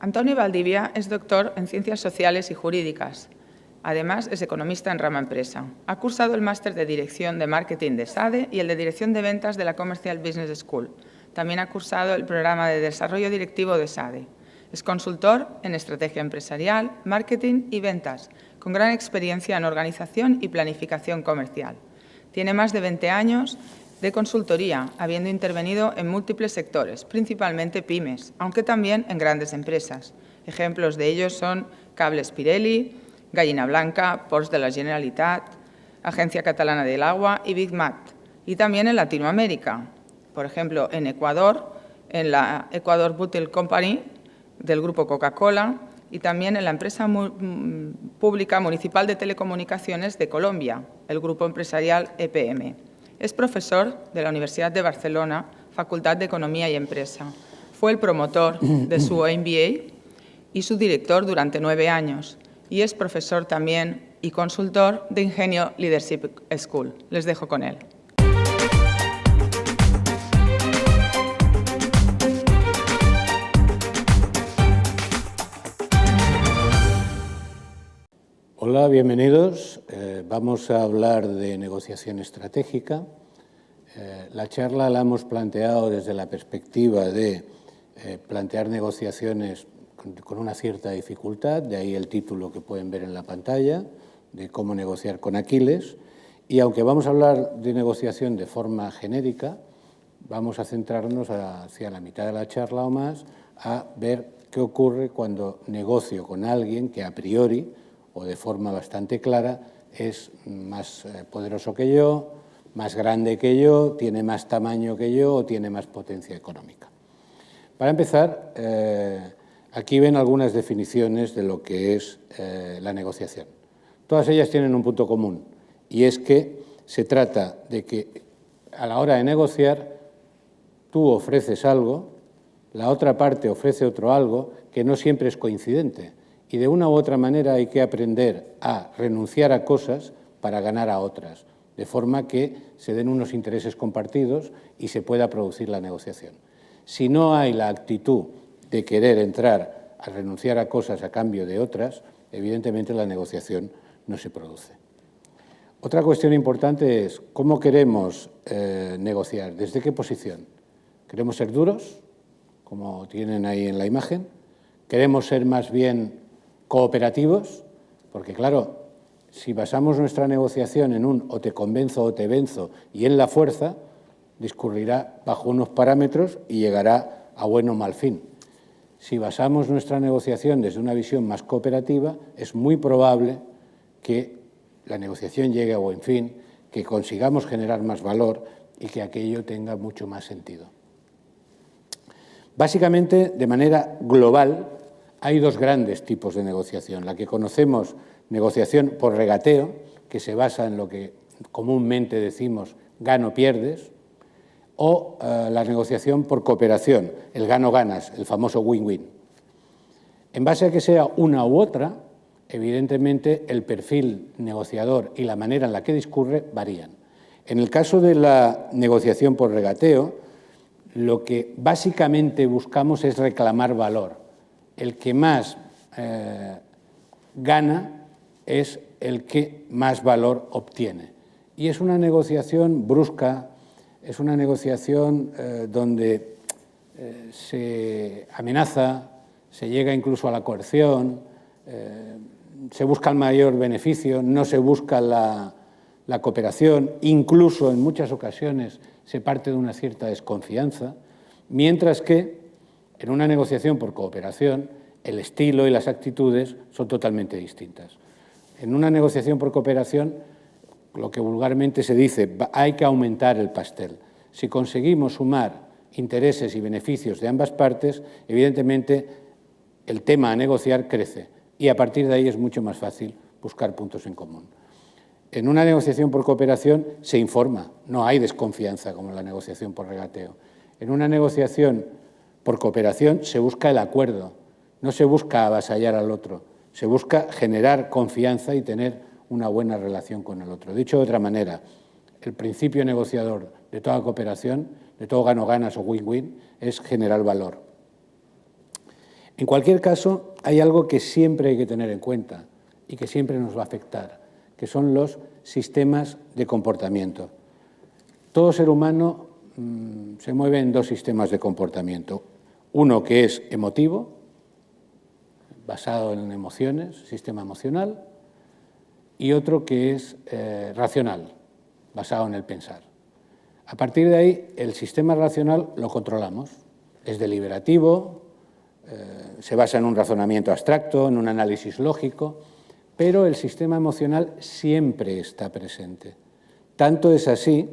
Antonio Valdivia es doctor en Ciencias Sociales y Jurídicas. Además, es economista en rama empresa. Ha cursado el máster de Dirección de Marketing de SADE y el de Dirección de Ventas de la Commercial Business School. También ha cursado el programa de Desarrollo Directivo de SADE. Es consultor en estrategia empresarial, marketing y ventas, con gran experiencia en organización y planificación comercial. Tiene más de 20 años de consultoría, habiendo intervenido en múltiples sectores, principalmente pymes, aunque también en grandes empresas. Ejemplos de ellos son Cables Pirelli, Gallina Blanca, Ports de la Generalitat, Agencia Catalana del Agua y Big Mat. Y también en Latinoamérica, por ejemplo, en Ecuador, en la Ecuador Bottle Company del grupo Coca-Cola y también en la empresa pública municipal de telecomunicaciones de Colombia, el grupo empresarial EPM. Es profesor de la Universidad de Barcelona, Facultad de Economía y Empresa. Fue el promotor de su MBA y su director durante 9 años. Y es profesor también y consultor de Ingenio Leadership School. Les dejo con él. Hola, bienvenidos. Vamos a hablar de negociación estratégica. La charla la hemos planteado desde la perspectiva de plantear negociaciones con una cierta dificultad, de ahí el título que pueden ver en la pantalla, de cómo negociar con Aquiles. Y aunque vamos a hablar de negociación de forma genérica, vamos a centrarnos hacia la mitad de la charla o más a ver qué ocurre cuando negocio con alguien que a priori o de forma bastante clara es más poderoso que yo, más grande que yo, tiene más tamaño que yo o tiene más potencia económica. Para empezar, aquí ven algunas definiciones de lo que es la negociación. Todas ellas tienen un punto común y es que se trata de que a la hora de negociar tú ofreces algo, la otra parte ofrece otro algo que no siempre es coincidente y de una u otra manera hay que aprender a renunciar a cosas para ganar a otras, de forma que se den unos intereses compartidos y se pueda producir la negociación. Si no hay la actitud de querer entrar a renunciar a cosas a cambio de otras, evidentemente la negociación no se produce. Otra cuestión importante es cómo queremos negociar, desde qué posición. ¿Queremos ser duros, como tienen ahí en la imagen? ¿Queremos ser más bien cooperativos? Porque claro, si basamos nuestra negociación en un o te convenzo o te venzo y en la fuerza, discurrirá bajo unos parámetros y llegará a buen o mal fin. Si basamos nuestra negociación desde una visión más cooperativa, es muy probable que la negociación llegue a buen fin, que consigamos generar más valor y que aquello tenga mucho más sentido. Básicamente, de manera global, hay dos grandes tipos de negociación. La que conocemos, negociación por regateo, que se basa en lo que comúnmente decimos gano-pierdes, o la negociación por cooperación, el gano-ganas, el famoso win-win. En base a que sea una u otra, evidentemente el perfil negociador y la manera en la que discurre varían. En el caso de la negociación por regateo, lo que básicamente buscamos es reclamar valor. El que más gana es el que más valor obtiene. Y es una negociación brusca, es una negociación donde se amenaza, se llega incluso a la coerción, se busca el mayor beneficio, no se busca la cooperación, incluso en muchas ocasiones se parte de una cierta desconfianza, mientras que en una negociación por cooperación el estilo y las actitudes son totalmente distintas. En una negociación por cooperación, lo que vulgarmente se dice, hay que aumentar el pastel. Si conseguimos sumar intereses y beneficios de ambas partes, evidentemente el tema a negociar crece y a partir de ahí es mucho más fácil buscar puntos en común. En una negociación por cooperación se informa, no hay desconfianza como en la negociación por regateo. En una negociación por cooperación se busca el acuerdo, no se busca avasallar al otro, se busca generar confianza y tener una buena relación con el otro. Dicho de otra manera, el principio negociador de toda cooperación, de todo gano-ganas o win-win, es generar valor. En cualquier caso, hay algo que siempre hay que tener en cuenta y que siempre nos va a afectar, que son los sistemas de comportamiento. Todo ser humano se mueve en dos sistemas de comportamiento. Uno que es emotivo, basado en emociones, sistema emocional, y otro que es racional, basado en el pensar. A partir de ahí, el sistema racional lo controlamos. Es deliberativo, se basa en un razonamiento abstracto, en un análisis lógico, pero el sistema emocional siempre está presente. Tanto es así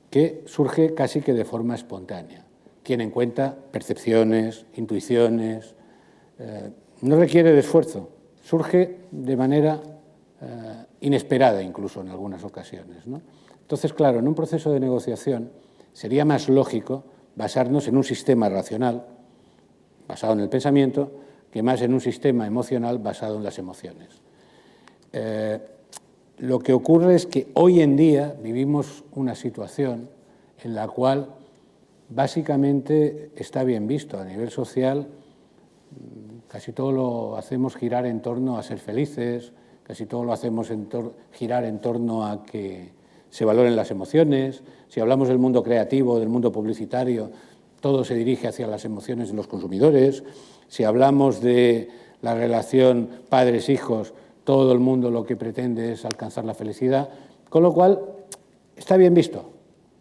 que surge casi que de forma espontánea. Tiene en cuenta percepciones, intuiciones, no requiere de esfuerzo, surge de manera inesperada incluso en algunas ocasiones, ¿no? Entonces, claro, en un proceso de negociación sería más lógico basarnos en un sistema racional basado en el pensamiento que más en un sistema emocional basado en las emociones. Lo que ocurre es que hoy en día vivimos una situación en la cual básicamente está bien visto a nivel social. Casi todo lo hacemos girar en torno a ser felices, casi todo lo hacemos girar en torno a que se valoren las emociones. Si hablamos del mundo creativo, del mundo publicitario, todo se dirige hacia las emociones de los consumidores. Si hablamos de la relación padres-hijos, todo el mundo lo que pretende es alcanzar la felicidad, con lo cual está bien visto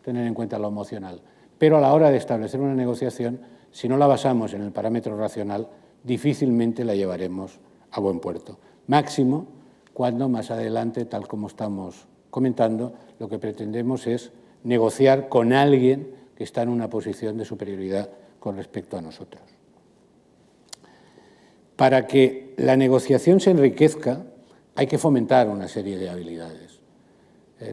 tener en cuenta lo emocional. Pero a la hora de establecer una negociación, si no la basamos en el parámetro racional, difícilmente la llevaremos a buen puerto. Máximo cuando más adelante, tal como estamos comentando, lo que pretendemos es negociar con alguien que está en una posición de superioridad con respecto a nosotros. Para que la negociación se enriquezca, hay que fomentar una serie de habilidades.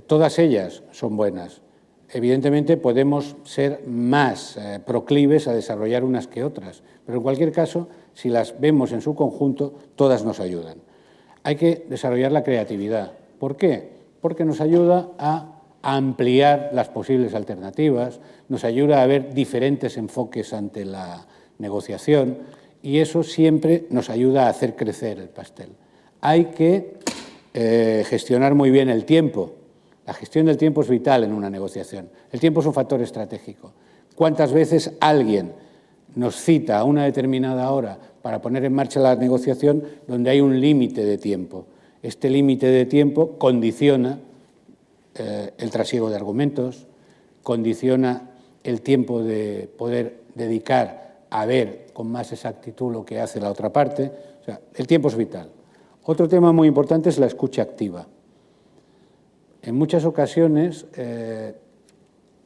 Todas ellas son buenas. Evidentemente podemos ser más proclives a desarrollar unas que otras, pero en cualquier caso, si las vemos en su conjunto, todas nos ayudan. Hay que desarrollar la creatividad. ¿Por qué? Porque nos ayuda a ampliar las posibles alternativas, nos ayuda a ver diferentes enfoques ante la negociación y eso siempre nos ayuda a hacer crecer el pastel. Hay que gestionar muy bien el tiempo. La gestión del tiempo es vital en una negociación. El tiempo es un factor estratégico. ¿Cuántas veces alguien nos cita a una determinada hora para poner en marcha la negociación donde hay un límite de tiempo? Este límite de tiempo condiciona el trasiego de argumentos, condiciona el tiempo de poder dedicar a ver con más exactitud lo que hace la otra parte. O sea, el tiempo es vital. Otro tema muy importante es la escucha activa. En muchas ocasiones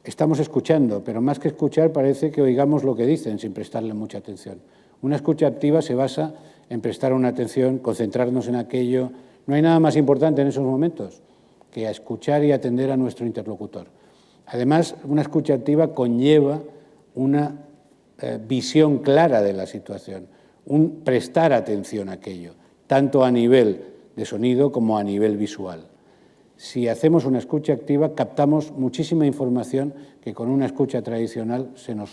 estamos escuchando, pero más que escuchar parece que oigamos lo que dicen sin prestarle mucha atención. Una escucha activa se basa en prestar una atención, concentrarnos en aquello. No hay nada más importante en esos momentos que a escuchar y atender a nuestro interlocutor. Además, una escucha activa conlleva una visión clara de la situación, un prestar atención a aquello, tanto a nivel de sonido como a nivel visual. Si hacemos una escucha activa, captamos muchísima información que con una escucha tradicional se nos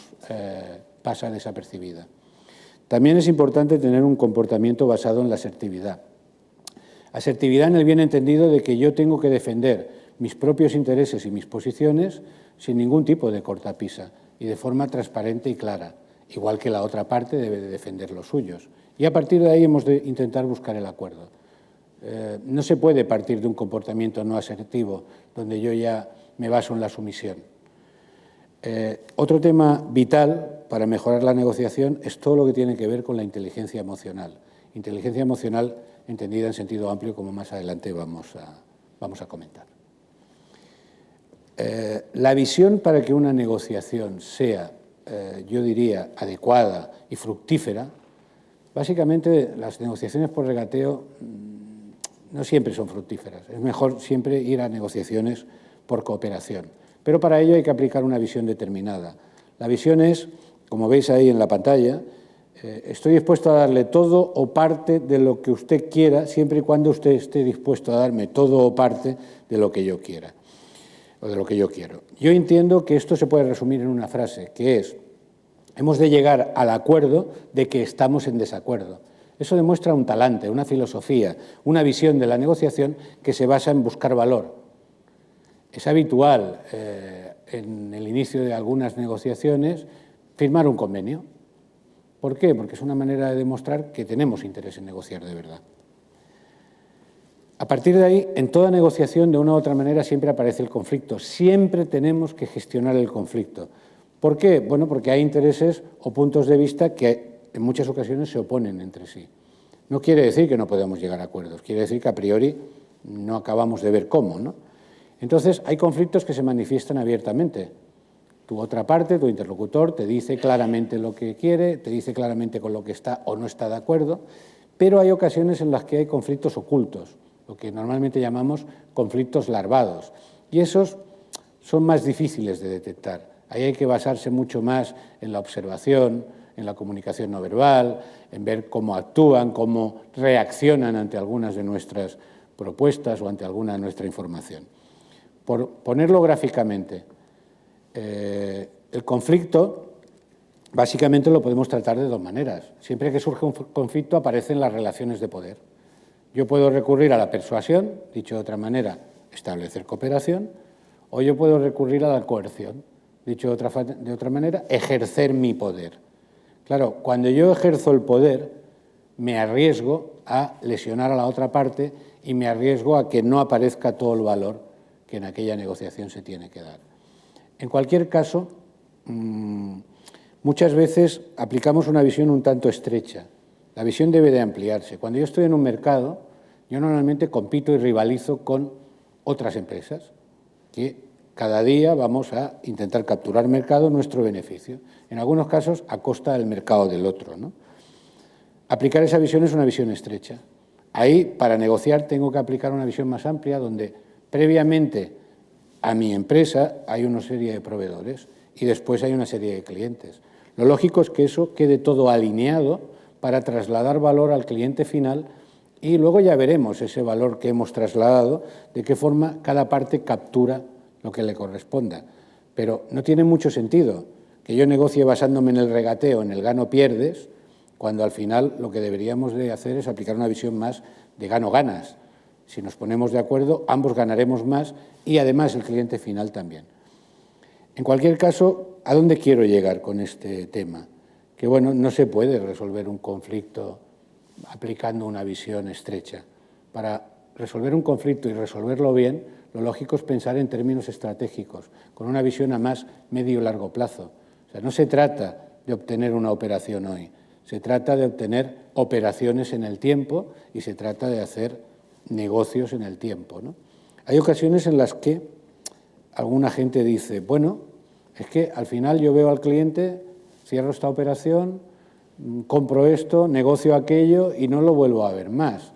pasa desapercibida. También es importante tener un comportamiento basado en la asertividad. Asertividad en el bien entendido de que yo tengo que defender mis propios intereses y mis posiciones sin ningún tipo de cortapisa y de forma transparente y clara, igual que la otra parte debe de defender los suyos. Y a partir de ahí hemos de intentar buscar el acuerdo. No se puede partir de un comportamiento no asertivo, donde yo ya me baso en la sumisión. Otro tema vital para mejorar la negociación es todo lo que tiene que ver con la inteligencia emocional. Inteligencia emocional entendida en sentido amplio, como más adelante vamos a comentar. La visión para que una negociación sea, yo diría, adecuada y fructífera, básicamente las negociaciones por regateo no siempre son fructíferas. Es mejor siempre ir a negociaciones por cooperación. Pero para ello hay que aplicar una visión determinada. La visión es, como veis ahí en la pantalla, estoy dispuesto a darle todo o parte de lo que usted quiera, siempre y cuando usted esté dispuesto a darme todo o parte de lo que yo quiera, o de lo que yo quiero. Yo entiendo que esto se puede resumir en una frase, que es, hemos de llegar al acuerdo de que estamos en desacuerdo. Eso demuestra un talante, una filosofía, una visión de la negociación que se basa en buscar valor. Es habitual en el inicio de algunas negociaciones firmar un convenio. ¿Por qué? Porque es una manera de demostrar que tenemos interés en negociar de verdad. A partir de ahí, en toda negociación, de una u otra manera, siempre aparece el conflicto. Siempre tenemos que gestionar el conflicto. ¿Por qué? Bueno, porque hay intereses o puntos de vista que en muchas ocasiones se oponen entre sí. No quiere decir que no podamos llegar a acuerdos, quiere decir que a priori no acabamos de ver cómo, ¿no? Entonces, hay conflictos que se manifiestan abiertamente. Tu otra parte, tu interlocutor, te dice claramente lo que quiere, te dice claramente con lo que está o no está de acuerdo, pero hay ocasiones en las que hay conflictos ocultos, lo que normalmente llamamos conflictos larvados, y esos son más difíciles de detectar. Ahí hay que basarse mucho más en la observación, en la comunicación no verbal, en ver cómo actúan, cómo reaccionan ante algunas de nuestras propuestas o ante alguna de nuestra información. Por ponerlo gráficamente, el conflicto básicamente lo podemos tratar de dos maneras. Siempre que surge un conflicto aparecen las relaciones de poder. Yo puedo recurrir a la persuasión, dicho de otra manera, establecer cooperación, o yo puedo recurrir a la coerción, dicho de otra manera, ejercer mi poder. Claro, cuando yo ejerzo el poder, me arriesgo a lesionar a la otra parte y me arriesgo a que no aparezca todo el valor que en aquella negociación se tiene que dar. En cualquier caso, muchas veces aplicamos una visión un tanto estrecha. La visión debe de ampliarse. Cuando yo estoy en un mercado, yo normalmente compito y rivalizo con otras empresas que cada día vamos a intentar capturar mercado en nuestro beneficio, en algunos casos a costa del mercado del otro, ¿no? Aplicar esa visión es una visión estrecha. Ahí, para negociar, tengo que aplicar una visión más amplia donde previamente a mi empresa hay una serie de proveedores y después hay una serie de clientes. Lo lógico es que eso quede todo alineado para trasladar valor al cliente final y luego ya veremos ese valor que hemos trasladado, de qué forma cada parte captura lo que le corresponda. Pero no tiene mucho sentido que yo negocie basándome en el regateo, en el gano-pierdes, cuando al final lo que deberíamos de hacer es aplicar una visión más de gano-ganas. Si nos ponemos de acuerdo, ambos ganaremos más y además el cliente final también. En cualquier caso, ¿a dónde quiero llegar con este tema? Que bueno, no se puede resolver un conflicto aplicando una visión estrecha. Para resolver un conflicto y resolverlo bien, lo lógico es pensar en términos estratégicos, con una visión a más medio y largo plazo. O sea, no se trata de obtener una operación hoy, se trata de obtener operaciones en el tiempo y se trata de hacer negocios en el tiempo, ¿no? Hay ocasiones en las que alguna gente dice, bueno, es que al final yo veo al cliente, cierro esta operación, compro esto, negocio aquello y no lo vuelvo a ver más.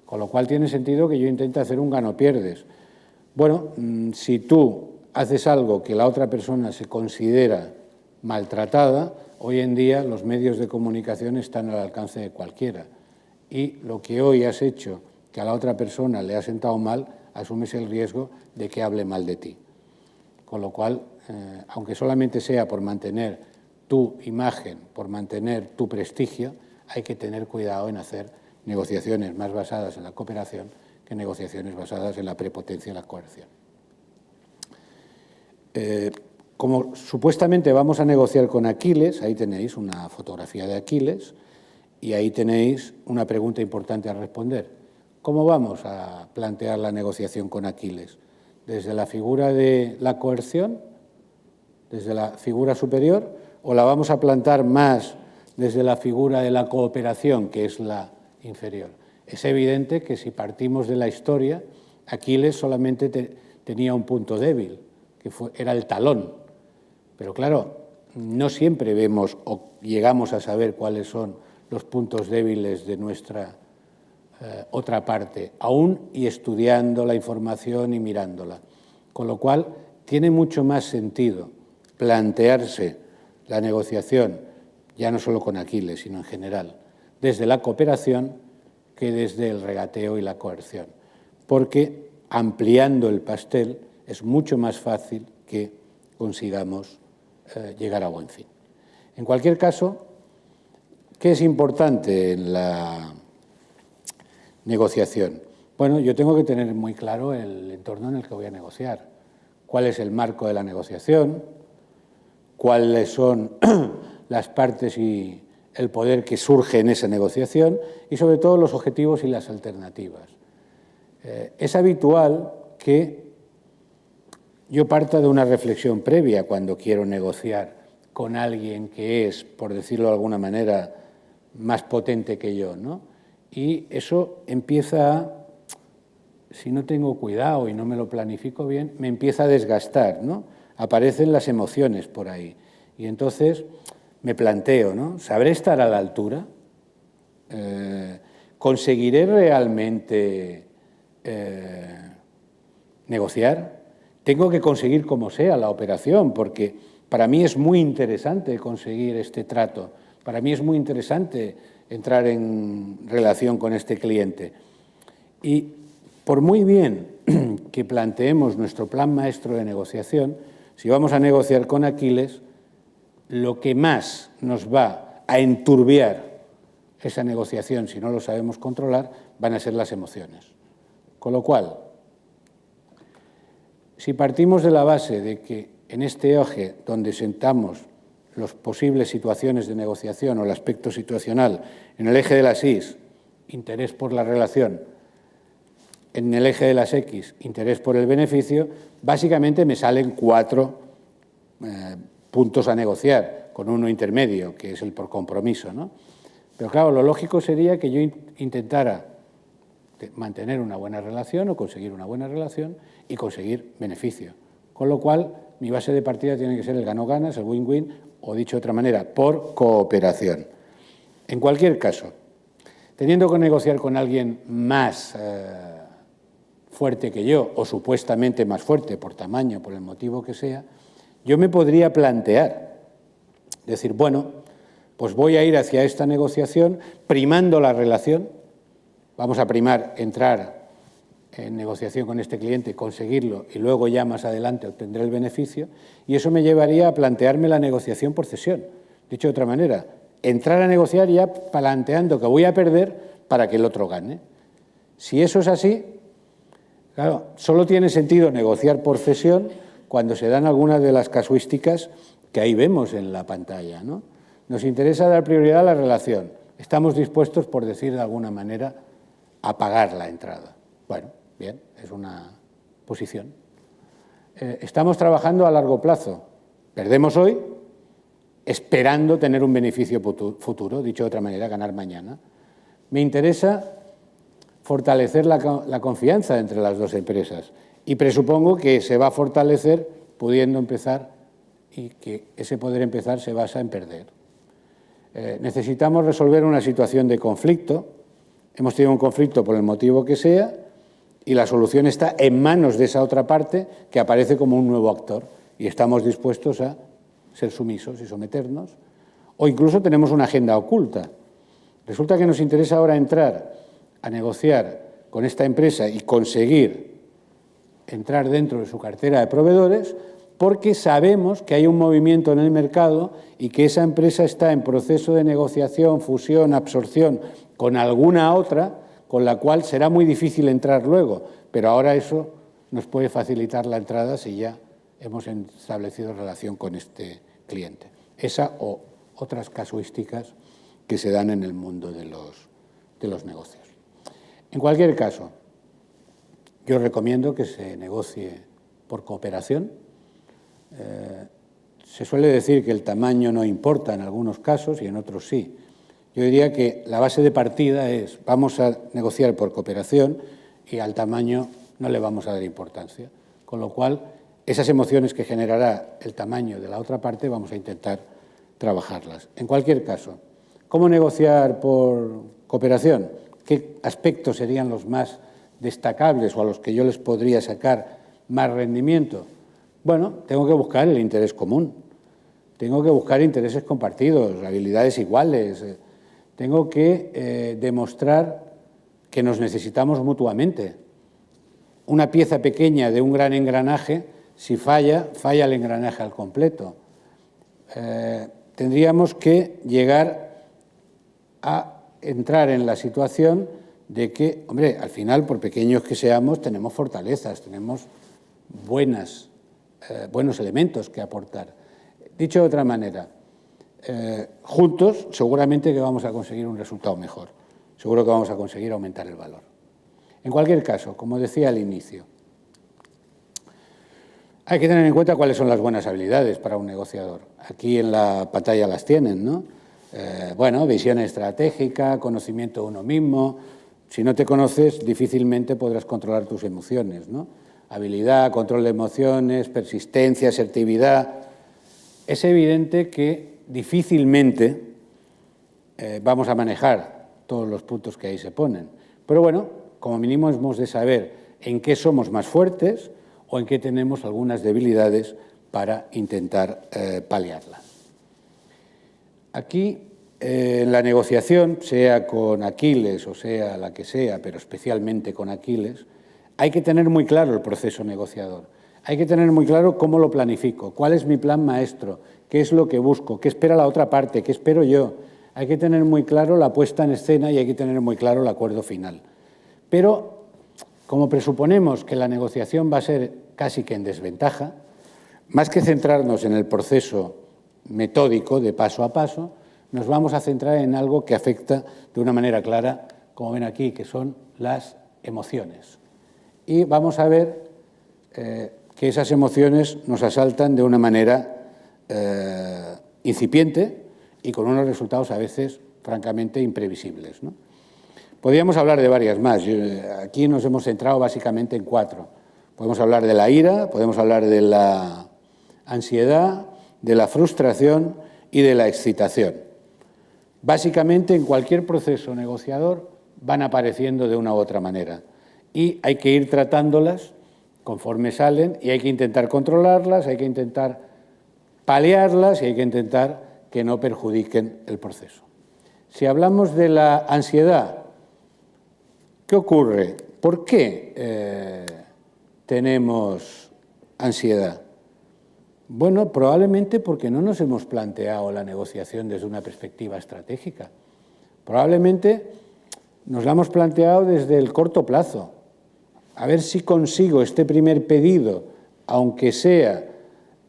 Con lo cual tiene sentido que yo intente hacer un gano-pierdes. Bueno, si tú haces algo que la otra persona se considera maltratada, hoy en día los medios de comunicación están al alcance de cualquiera. Y lo que hoy has hecho que a la otra persona le ha sentado mal, asumes el riesgo de que hable mal de ti. Con lo cual, aunque solamente sea por mantener tu imagen, por mantener tu prestigio, hay que tener cuidado en hacer negociaciones más basadas en la cooperación que negociaciones basadas en la prepotencia y la coerción. Como supuestamente vamos a negociar con Aquiles, ahí tenéis una fotografía de Aquiles y ahí tenéis una pregunta importante a responder. ¿Cómo vamos a plantear la negociación con Aquiles? ¿Desde la figura de la coerción? ¿Desde la figura superior? ¿O la vamos a plantar más desde la figura de la cooperación, que es la inferior? Es evidente que si partimos de la historia, Aquiles solamente tenía un punto débil, que era el talón. Pero claro, no siempre vemos o llegamos a saber cuáles son los puntos débiles de nuestra otra parte, aún y estudiando la información y mirándola. Con lo cual, tiene mucho más sentido plantearse la negociación, ya no solo con Aquiles, sino en general, desde la cooperación que desde el regateo y la coerción. Porque ampliando el pastel es mucho más fácil que consigamos llegar a buen fin. En cualquier caso, ¿qué es importante en la negociación? Bueno, yo tengo que tener muy claro el entorno en el que voy a negociar. ¿Cuál es el marco de la negociación? ¿Cuáles son las partes y el poder que surge en esa negociación? Y sobre todo los objetivos y las alternativas. Es habitual que yo parta de una reflexión previa cuando quiero negociar con alguien que es, por decirlo de alguna manera, más potente que yo, ¿no? Y eso empieza, si no tengo cuidado y no me lo planifico bien, me empieza a desgastar, ¿no? Aparecen las emociones por ahí. Y entonces me planteo, ¿no? ¿Sabré estar a la altura? ¿Conseguiré realmente negociar? Tengo que conseguir como sea la operación, porque para mí es muy interesante conseguir este trato. Para mí es muy interesante entrar en relación con este cliente. Y por muy bien que planteemos nuestro plan maestro de negociación, si vamos a negociar con Aquiles, lo que más nos va a enturbiar esa negociación, si no lo sabemos controlar, van a ser las emociones. Con lo cual, si partimos de la base de que en este eje donde sentamos las posibles situaciones de negociación o el aspecto situacional, en el eje de las Y, interés por la relación, en el eje de las X, interés por el beneficio, básicamente me salen 4 puntos a negociar, con uno intermedio, que es el por compromiso, ¿no? Pero claro, lo lógico sería que yo intentara mantener una buena relación o conseguir una buena relación y conseguir beneficio. Con lo cual, mi base de partida tiene que ser el gano-ganas, el win-win, o dicho de otra manera, por cooperación. En cualquier caso, teniendo que negociar con alguien más fuerte que yo, o supuestamente más fuerte por tamaño, por el motivo que sea, yo me podría plantear, decir, bueno, pues voy a ir hacia esta negociación primando la relación, vamos a primar entrar en negociación con este cliente, conseguirlo y luego ya más adelante obtendré el beneficio, y eso me llevaría a plantearme la negociación por cesión. Dicho de otra manera, entrar a negociar ya planteando que voy a perder para que el otro gane. Si eso es así, claro, solo tiene sentido negociar por cesión cuando se dan algunas de las casuísticas que ahí vemos en la pantalla, ¿no? Nos interesa dar prioridad a la relación. Estamos dispuestos, por decir de alguna manera, a pagar la entrada. Bueno, bien, es una posición. Estamos trabajando a largo plazo. Perdemos hoy esperando tener un beneficio futuro, dicho de otra manera, ganar mañana. Me interesa fortalecer la confianza entre las dos empresas y presupongo que se va a fortalecer pudiendo empezar y que ese poder empezar se basa en perder. Necesitamos resolver una situación de conflicto. Hemos tenido un conflicto por el motivo que sea y la solución está en manos de esa otra parte que aparece como un nuevo actor y estamos dispuestos a ser sumisos y someternos, o incluso tenemos una agenda oculta. Resulta que nos interesa ahora entrar a negociar con esta empresa y conseguir entrar dentro de su cartera de proveedores porque sabemos que hay un movimiento en el mercado y que esa empresa está en proceso de negociación, fusión, absorción con alguna otra, con la cual será muy difícil entrar luego, pero ahora eso nos puede facilitar la entrada si ya hemos establecido relación con este cliente. Esa o otras casuísticas que se dan en el mundo de los negocios. En cualquier caso, yo recomiendo que se negocie por cooperación. Se suele decir que el tamaño no importa en algunos casos y en otros sí. Yo diría que la base de partida es vamos a negociar por cooperación y al tamaño no le vamos a dar importancia. Con lo cual, esas emociones que generará el tamaño de la otra parte vamos a intentar trabajarlas. En cualquier caso, ¿cómo negociar por cooperación? ¿Qué aspectos serían los más destacables o a los que yo les podría sacar más rendimiento? Bueno, tengo que buscar el interés común, tengo que buscar intereses compartidos, habilidades iguales, tengo que demostrar que nos necesitamos mutuamente. Una pieza pequeña de un gran engranaje, si falla, falla el engranaje al completo. tendríamos que llegar a entrar en la situación de que, hombre, al final, por pequeños que seamos, tenemos fortalezas, tenemos buenos elementos que aportar. Dicho de otra manera, juntos seguramente que vamos a conseguir un resultado mejor, seguro que vamos a conseguir aumentar el valor. En cualquier caso, como decía al inicio, hay que tener en cuenta cuáles son las buenas habilidades para un negociador. Aquí en la pantalla las tienen, ¿no? Bueno, visión estratégica, conocimiento de uno mismo. Si no te conoces, difícilmente podrás controlar tus emociones, ¿no? Habilidad, control de emociones, persistencia, asertividad. Es evidente que difícilmente vamos a manejar todos los puntos que ahí se ponen. Pero bueno, como mínimo hemos de saber en qué somos más fuertes o en qué tenemos algunas debilidades para intentar paliarlas. Aquí, en la negociación, sea con Aquiles o sea la que sea, pero especialmente con Aquiles, hay que tener muy claro el proceso negociador. Hay que tener muy claro cómo lo planifico, cuál es mi plan maestro, qué es lo que busco, qué espera la otra parte, qué espero yo. Hay que tener muy claro la puesta en escena y hay que tener muy claro el acuerdo final. Pero, como presuponemos que la negociación va a ser casi que en desventaja, más que centrarnos en el proceso metódico de paso a paso, nos vamos a centrar en algo que afecta de una manera clara, como ven aquí, que son las emociones. Y vamos a ver que esas emociones nos asaltan de una manera incipiente y con unos resultados a veces francamente imprevisibles, ¿no? Podríamos hablar de varias más. Aquí nos hemos centrado básicamente en 4. Podemos hablar de la ira, podemos hablar de la ansiedad, de la frustración y de la excitación. Básicamente, en cualquier proceso negociador van apareciendo de una u otra manera y hay que ir tratándolas conforme salen y hay que intentar controlarlas, hay que intentar paliarlas y hay que intentar que no perjudiquen el proceso. Si hablamos de la ansiedad, ¿qué ocurre? ¿Por qué tenemos ansiedad? Bueno, probablemente porque no nos hemos planteado la negociación desde una perspectiva estratégica. Probablemente nos la hemos planteado desde el corto plazo. A ver si consigo este primer pedido, aunque sea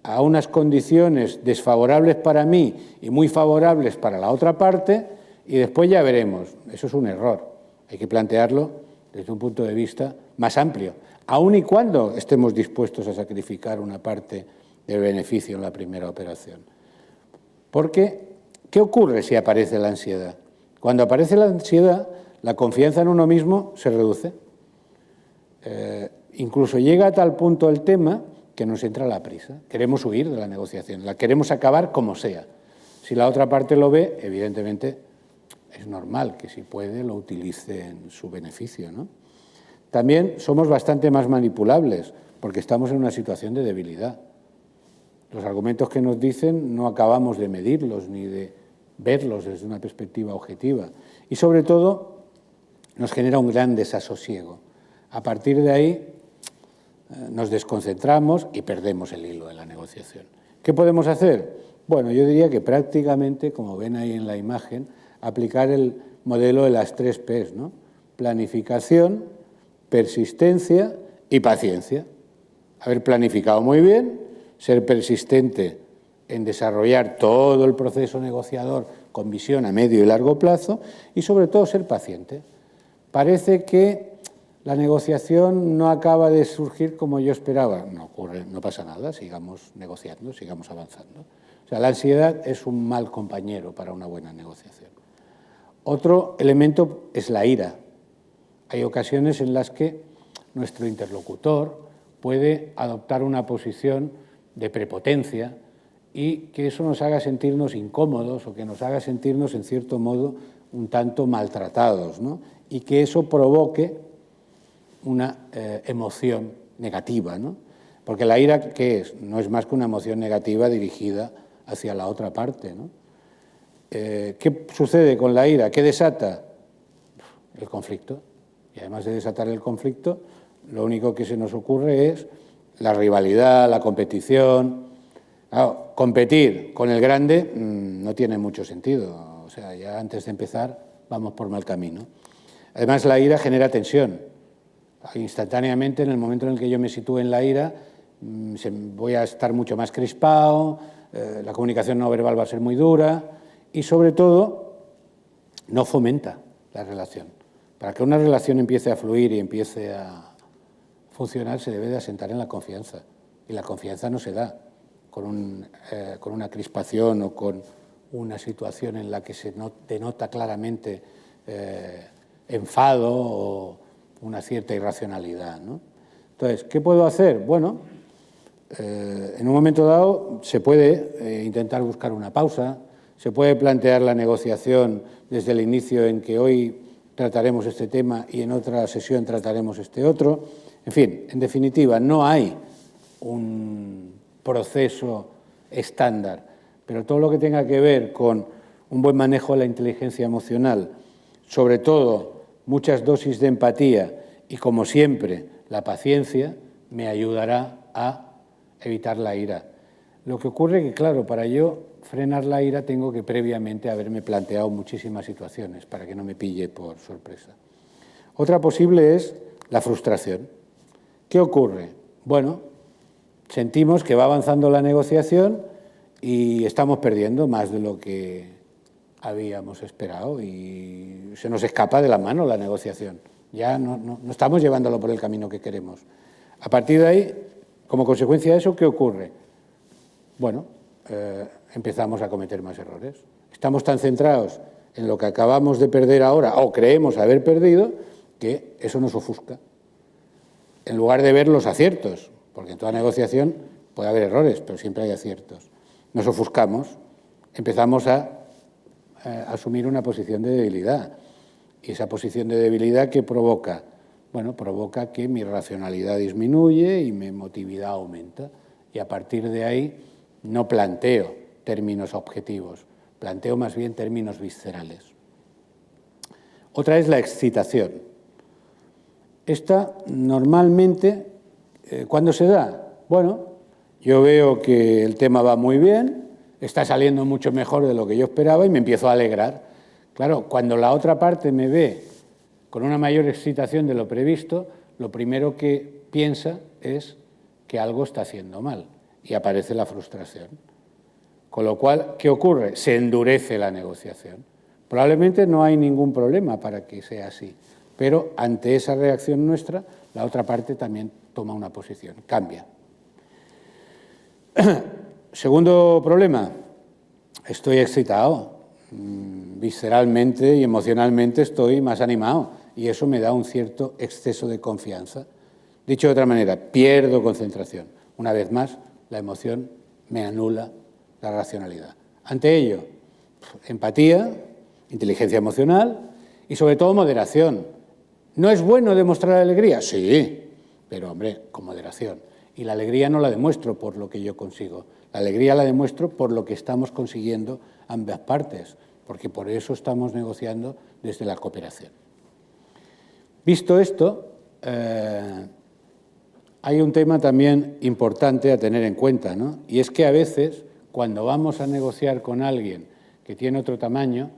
a unas condiciones desfavorables para mí y muy favorables para la otra parte, y después ya veremos. Eso es un error. Hay que plantearlo desde un punto de vista más amplio, aun y cuando estemos dispuestos a sacrificar una parte del beneficio en la primera operación. Porque, ¿qué ocurre si aparece la ansiedad? Cuando aparece la ansiedad, la confianza en uno mismo se reduce. Incluso llega a tal punto el tema que nos entra la prisa. Queremos huir de la negociación, la queremos acabar como sea. Si la otra parte lo ve, evidentemente es normal que si puede lo utilice en su beneficio, ¿no? También somos bastante más manipulables porque estamos en una situación de debilidad. Los argumentos que nos dicen no acabamos de medirlos ni de verlos desde una perspectiva objetiva. Y sobre todo nos genera un gran desasosiego. A partir de ahí nos desconcentramos y perdemos el hilo de la negociación. ¿Qué podemos hacer? Bueno, yo diría que prácticamente, como ven ahí en la imagen, aplicar el modelo de las 3 P's, ¿no? Planificación, persistencia y paciencia. Haber planificado muy bien, ser persistente en desarrollar todo el proceso negociador con visión a medio y largo plazo y, sobre todo, ser paciente. Parece que la negociación no acaba de surgir como yo esperaba. No ocurre, no pasa nada, sigamos negociando, sigamos avanzando. O sea, la ansiedad es un mal compañero para una buena negociación. Otro elemento es la ira. Hay ocasiones en las que nuestro interlocutor puede adoptar una posición de prepotencia y que eso nos haga sentirnos incómodos o que nos haga sentirnos, en cierto modo, un tanto maltratados, ¿no? Y que eso provoque una emoción negativa, ¿no? Porque la ira, ¿qué es? No es más que una emoción negativa dirigida hacia la otra parte, ¿no? ¿Qué sucede con la ira? ¿Qué desata? El conflicto. Y además de desatar el conflicto, lo único que se nos ocurre es la rivalidad, la competición, Claro, competir con el grande no tiene mucho sentido. O sea, ya antes de empezar vamos por mal camino. Además, la ira genera tensión. Instantáneamente, en el momento en el que yo me sitúe en la ira, voy a estar mucho más crispado, la comunicación no verbal va a ser muy dura y, sobre todo, no fomenta la relación. Para que una relación empiece a fluir y empiece a funcionar, se debe de asentar en la confianza. Y la confianza no se da con una crispación o con una situación en la que se denota claramente enfado o una cierta irracionalidad, ¿no? Entonces, ¿qué puedo hacer? Bueno, en un momento dado se puede intentar buscar una pausa, se puede plantear la negociación desde el inicio en que hoy trataremos este tema y en otra sesión trataremos este otro. En fin, en definitiva, no hay un proceso estándar, pero todo lo que tenga que ver con un buen manejo de la inteligencia emocional, sobre todo muchas dosis de empatía y, como siempre, la paciencia, me ayudará a evitar la ira. Lo que ocurre es que, claro, para yo frenar la ira tengo que previamente haberme planteado muchísimas situaciones para que no me pille por sorpresa. Otra posible es la frustración. ¿Qué ocurre? Bueno, sentimos que va avanzando la negociación y estamos perdiendo más de lo que habíamos esperado y se nos escapa de la mano la negociación. Ya no estamos llevándolo por el camino que queremos. A partir de ahí, como consecuencia de eso, ¿qué ocurre? Bueno, empezamos a cometer más errores. Estamos tan centrados en lo que acabamos de perder ahora o creemos haber perdido que eso nos ofusca. En lugar de ver los aciertos, porque en toda negociación puede haber errores, pero siempre hay aciertos. Nos ofuscamos, empezamos a asumir una posición de debilidad. Y esa posición de debilidad, ¿qué provoca? Bueno, provoca que mi racionalidad disminuye y mi emotividad aumenta. Y a partir de ahí no planteo términos objetivos, planteo más bien términos viscerales. Otra es la excitación. Esta normalmente, ¿cuándo se da? Bueno, yo veo que el tema va muy bien, está saliendo mucho mejor de lo que yo esperaba y me empiezo a alegrar. Claro, cuando la otra parte me ve con una mayor excitación de lo previsto, lo primero que piensa es que algo está haciendo mal y aparece la frustración. Con lo cual, ¿qué ocurre? Se endurece la negociación. Probablemente no hay ningún problema para que sea así, pero ante esa reacción nuestra, la otra parte también toma una posición, cambia. Segundo problema, estoy excitado, visceralmente y emocionalmente estoy más animado y eso me da un cierto exceso de confianza. Dicho de otra manera, pierdo concentración. Una vez más, la emoción me anula la racionalidad. Ante ello, empatía, inteligencia emocional y sobre todo moderación. ¿No es bueno demostrar alegría? Sí, pero hombre, con moderación. Y la alegría no la demuestro por lo que yo consigo. La alegría la demuestro por lo que estamos consiguiendo ambas partes, porque por eso estamos negociando desde la cooperación. Visto esto, hay un tema también importante a tener en cuenta, ¿no? Y es que a veces, cuando vamos a negociar con alguien que tiene otro tamaño,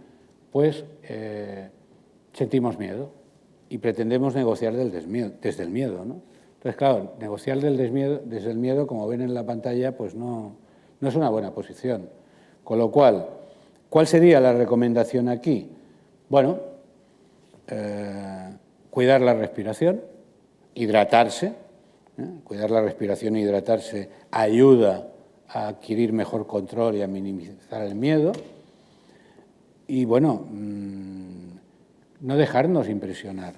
pues sentimos miedo y pretendemos negociar desde el miedo, ¿no? Entonces, claro, negociar desde el miedo, como ven en la pantalla, pues no es una buena posición. Con lo cual, ¿cuál sería la recomendación aquí? Bueno, cuidar la respiración, hidratarse. Cuidar la respiración e hidratarse ayuda a adquirir mejor control y a minimizar el miedo. Y bueno, no dejarnos impresionar.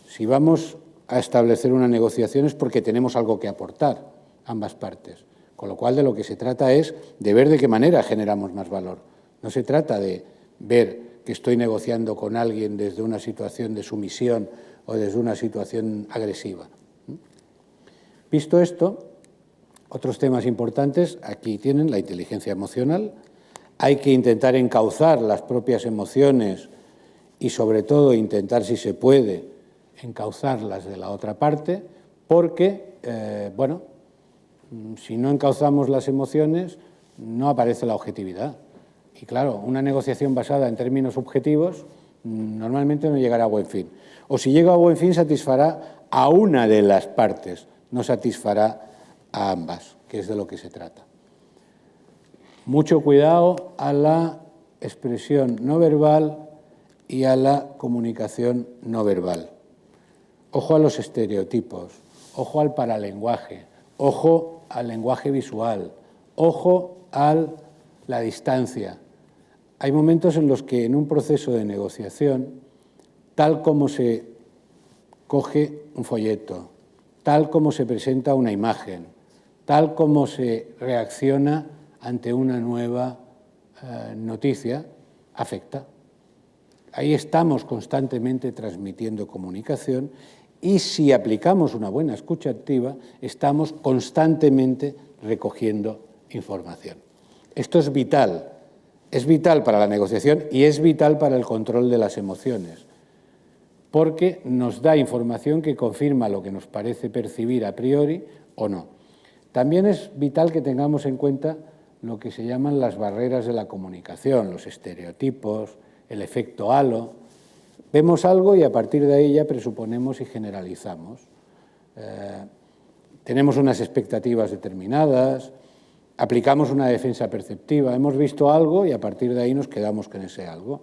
Si vamos a establecer una negociación es porque tenemos algo que aportar, ambas partes. Con lo cual, de lo que se trata es de ver de qué manera generamos más valor. No se trata de ver que estoy negociando con alguien desde una situación de sumisión o desde una situación agresiva. Visto esto, otros temas importantes, aquí tienen la inteligencia emocional. Hay que intentar encauzar las propias emociones y, sobre todo, intentar, si se puede, encauzar las de la otra parte, porque, bueno, si no encauzamos las emociones, no aparece la objetividad. Y claro, una negociación basada en términos subjetivos normalmente no llegará a buen fin. O si llega a buen fin, satisfará a una de las partes, no satisfará a ambas, que es de lo que se trata. Mucho cuidado a la expresión no verbal y a la comunicación no verbal. Ojo a los estereotipos, ojo al paralenguaje, ojo al lenguaje visual, ojo a la distancia. Hay momentos en los que en un proceso de negociación, tal como se coge un folleto, tal como se presenta una imagen, tal como se reacciona ante una nueva noticia, afecta. Ahí estamos constantemente transmitiendo comunicación y si aplicamos una buena escucha activa, estamos constantemente recogiendo información. Esto es vital para la negociación y es vital para el control de las emociones, porque nos da información que confirma lo que nos parece percibir a priori o no. También es vital que tengamos en cuenta lo que se llaman las barreras de la comunicación, los estereotipos, el efecto halo. Vemos algo y a partir de ahí ya presuponemos y generalizamos. Tenemos unas expectativas determinadas, aplicamos una defensa perceptiva, hemos visto algo y a partir de ahí nos quedamos con ese algo.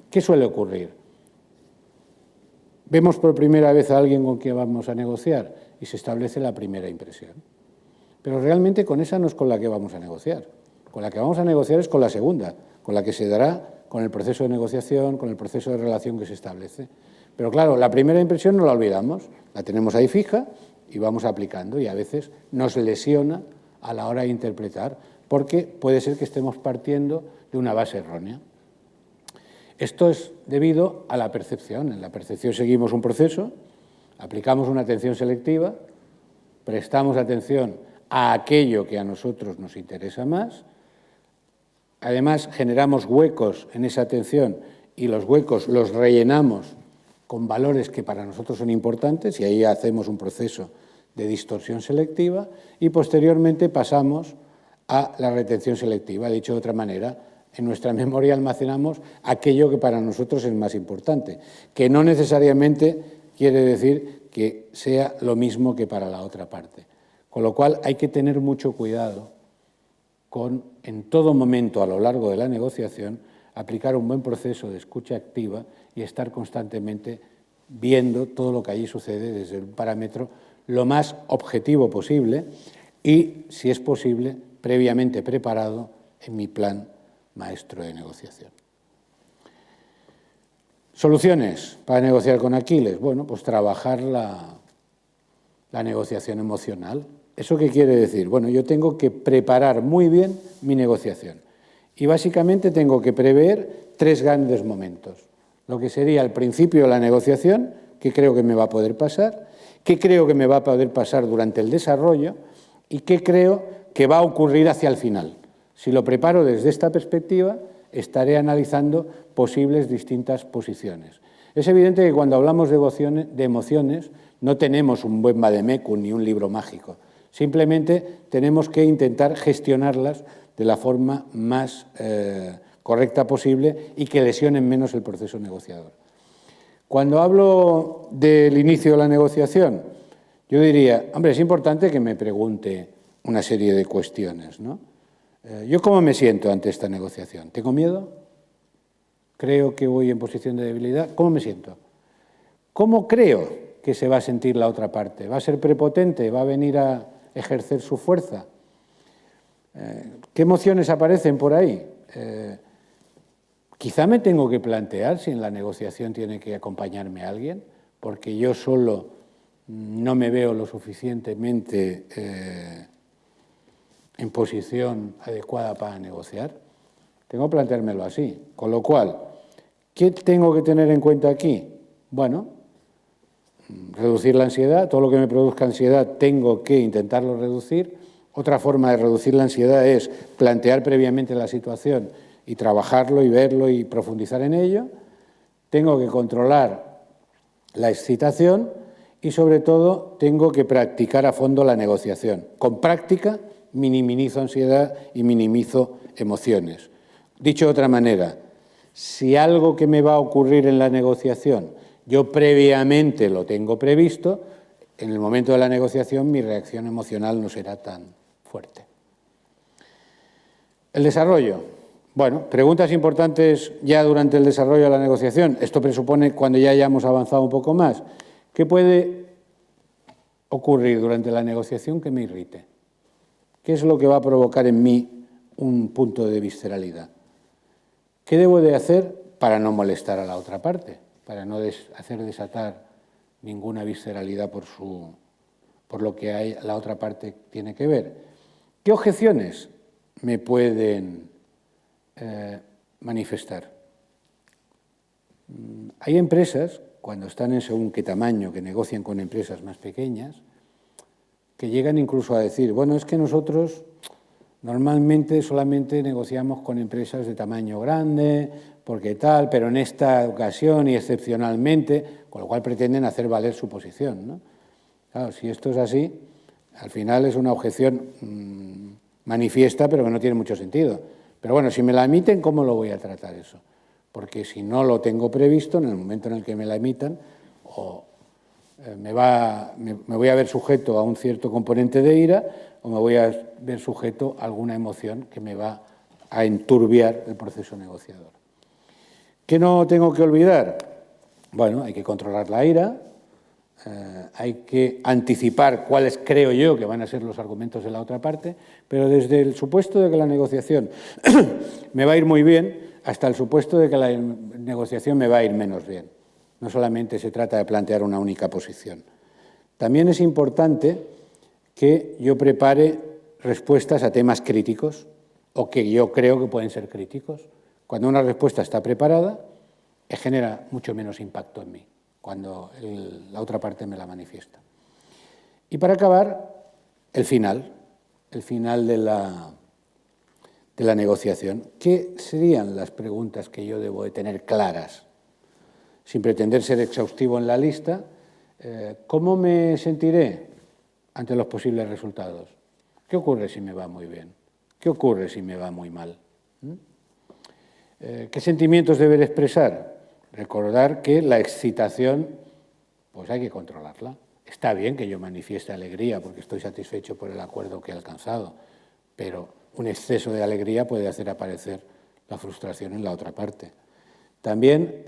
¿Qué suele ocurrir? Vemos por primera vez a alguien con quien vamos a negociar y se establece la primera impresión. Pero realmente con esa no es con la que vamos a negociar. Con la que vamos a negociar es con la segunda, con la que se dará con el proceso de negociación, con el proceso de relación que se establece. Pero claro, la primera impresión no la olvidamos, la tenemos ahí fija y vamos aplicando y a veces nos lesiona a la hora de interpretar porque puede ser que estemos partiendo de una base errónea. Esto es debido a la percepción. En la percepción seguimos un proceso, aplicamos una atención selectiva, prestamos atención a aquello que a nosotros nos interesa más, además generamos huecos en esa atención y los huecos los rellenamos con valores que para nosotros son importantes y ahí hacemos un proceso de distorsión selectiva y posteriormente pasamos a la retención selectiva. Dicho de otra manera, en nuestra memoria almacenamos aquello que para nosotros es más importante, que no necesariamente quiere decir que sea lo mismo que para la otra parte. Con lo cual hay que tener mucho cuidado con, en todo momento a lo largo de la negociación, aplicar un buen proceso de escucha activa y estar constantemente viendo todo lo que allí sucede desde un parámetro lo más objetivo posible y, si es posible, previamente preparado en mi plan maestro de negociación. Soluciones para negociar con Aquiles. Bueno, pues trabajar la negociación emocional. ¿Eso qué quiere decir? Bueno, yo tengo que preparar muy bien mi negociación y básicamente tengo que prever 3 grandes momentos. Lo que sería el principio de la negociación, qué creo que me va a poder pasar, qué creo que me va a poder pasar durante el desarrollo y qué creo que va a ocurrir hacia el final. Si lo preparo desde esta perspectiva, estaré analizando posibles distintas posiciones. Es evidente que cuando hablamos de emociones no tenemos un buen vademecum ni un libro mágico. Simplemente tenemos que intentar gestionarlas de la forma más correcta posible y que lesionen menos el proceso negociador. Cuando hablo del inicio de la negociación, yo diría, hombre, es importante que me pregunte una serie de cuestiones, ¿no? ¿Yo cómo me siento ante esta negociación? ¿Tengo miedo? ¿Creo que voy en posición de debilidad? ¿Cómo me siento? ¿Cómo creo que se va a sentir la otra parte? ¿Va a ser prepotente? ¿Va a venir a ejercer su fuerza? ¿Qué emociones aparecen por ahí? Quizá me tengo que plantear si en la negociación tiene que acompañarme alguien, porque yo solo no me veo lo suficientemente en posición adecuada para negociar. Tengo que planteármelo así. Con lo cual, ¿qué tengo que tener en cuenta aquí? Bueno, reducir la ansiedad. Todo lo que me produzca ansiedad tengo que intentarlo reducir. Otra forma de reducir la ansiedad es plantear previamente la situación y trabajarlo y verlo y profundizar en ello. Tengo que controlar la excitación y, sobre todo, tengo que practicar a fondo la negociación. Con práctica minimizo ansiedad y minimizo emociones. Dicho de otra manera, si algo que me va a ocurrir en la negociación yo previamente lo tengo previsto, en el momento de la negociación mi reacción emocional no será tan fuerte. El desarrollo. Bueno, preguntas importantes ya durante el desarrollo de la negociación. Esto presupone cuando ya hayamos avanzado un poco más. ¿Qué puede ocurrir durante la negociación que me irrite? ¿Qué es lo que va a provocar en mí un punto de visceralidad? ¿Qué debo de hacer para no molestar a la otra parte? Para no hacer desatar ninguna visceralidad por lo que la otra parte tiene que ver. ¿Qué objeciones me pueden manifestar? Hay empresas, cuando están en según qué tamaño, que negocian con empresas más pequeñas, que llegan incluso a decir, bueno, es que nosotros normalmente solamente negociamos con empresas de tamaño grande, porque tal, pero en esta ocasión y excepcionalmente, con lo cual pretenden hacer valer su posición, ¿no? Claro, si esto es así, al final es una objeción manifiesta, pero que no tiene mucho sentido. Pero bueno, si me la emiten, ¿cómo lo voy a tratar eso? Porque si no lo tengo previsto, en el momento en el que me la emitan, me voy a ver sujeto a un cierto componente de ira o me voy a ver sujeto a alguna emoción que me va a enturbiar el proceso negociador. ¿Qué no tengo que olvidar? Bueno, hay que controlar la ira, hay que anticipar cuáles creo yo que van a ser los argumentos de la otra parte, pero desde el supuesto de que la negociación me va a ir muy bien hasta el supuesto de que la negociación me va a ir menos bien. No solamente se trata de plantear una única posición. También es importante que yo prepare respuestas a temas críticos o que yo creo que pueden ser críticos. Cuando una respuesta está preparada, genera mucho menos impacto en mí, cuando la otra parte me la manifiesta. Y para acabar, el final de la negociación. ¿Qué serían las preguntas que yo debo de tener claras? Sin pretender ser exhaustivo en la lista, ¿cómo me sentiré ante los posibles resultados? ¿Qué ocurre si me va muy bien? ¿Qué ocurre si me va muy mal? ¿Qué sentimientos deber expresar? Recordar que la excitación, pues hay que controlarla. Está bien que yo manifieste alegría porque estoy satisfecho por el acuerdo que he alcanzado, pero un exceso de alegría puede hacer aparecer la frustración en la otra parte. También,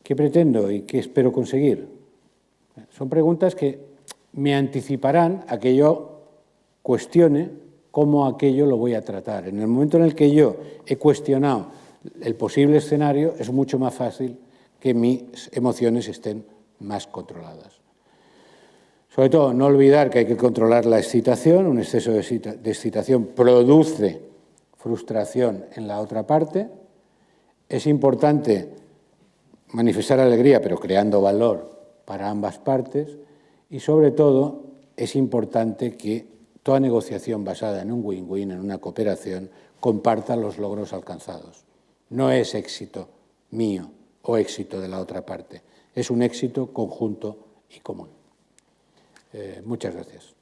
¿qué pretendo y qué espero conseguir? Son preguntas que me anticiparán a que yo cuestione cómo aquello lo voy a tratar. En el momento en el que yo he cuestionado el posible escenario, es mucho más fácil que mis emociones estén más controladas. Sobre todo, no olvidar que hay que controlar la excitación. Un exceso de excitación produce frustración en la otra parte. Es importante manifestar alegría, pero creando valor para ambas partes. Y sobre todo, es importante que toda negociación basada en un win-win, en una cooperación, comparta los logros alcanzados. No es éxito mío o éxito de la otra parte. Es un éxito conjunto y común. Muchas gracias.